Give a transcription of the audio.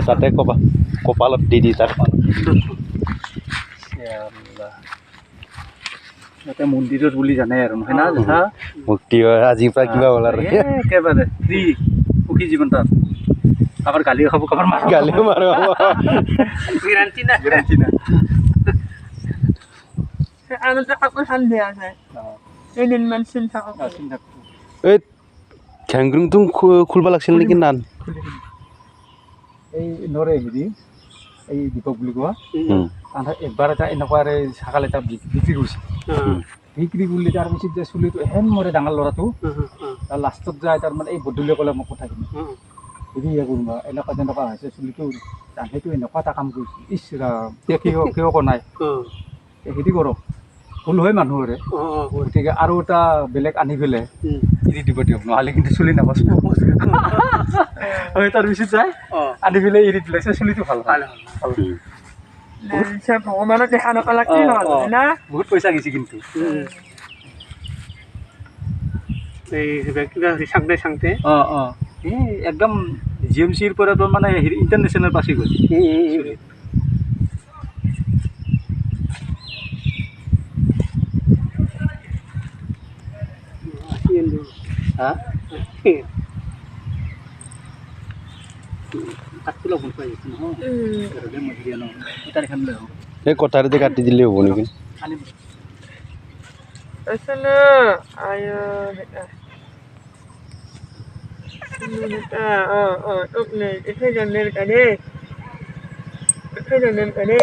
তাতে কপালত দি তাত ইয়াতে মন্দিৰত বুলি জানে আৰু নহয় না জেঠা মুক্তি হয় আজিৰ পৰা কিবা হ'ল আৰু একেবাৰে ফ্ৰী সুখী জীৱন তাত কাৰোবাৰ গালিও খাব কাৰোবাৰ মাৰ গালিও মাৰো গেৰাণ্টি না আগতে কাপোৰ চান দিয়া যায় কেইদিনমান চিন থাকক এই ঘেংগ্ৰুংটো খুলিব লাগিছিল নেকি নান এই নৰে হেৰি এই দীপক বুলি কোৱা একবাৰ এটা এনেকুৱাৰে ছাগাল এটা বিক্ৰী কৰিছে বিক্ৰী কৰিলে তাৰপিছত যে চুলিটো হেন মৰে ডাঙৰ ল'ৰাটো তাৰ লাষ্টত যায় তাৰমানে এই বদলিয়ে ক'লে মোক কথাখিনি হেৰি কোনোবা এনেকুৱা তেনেকুৱা হৈছে চুলিটো সেইটো এনেকুৱা এটা কাম কৰিছে ইচ ৰাম কিয় কোৱা নাই হেৰি কৰক ভুল হয় মানুহৰে গতিকে আৰু এটা বেলেগ আনি পেলাই এৰি দিব দিয়ক নহ'লে কিন্তু চুলি নাবাচ তাৰপিছত যায় আনি পেলাই এৰি দিলে চুলিটো ভাল ভাল ভগৱানক দেখা নাপালাকে হ'ল না বহুত পইচা গৈছে কিন্তু এই কিবা চাংতে এই একদম জি এম চিৰ পৰা মানে হেৰি ইণ্টাৰনেশ্যনেল পাছি গ'ল হা এই কটাৰীতে কাটি দিলে হ'ব নেকি Sana, ayo beta. Beta, tuk ni, kita jangan kade. Kita jangan kade.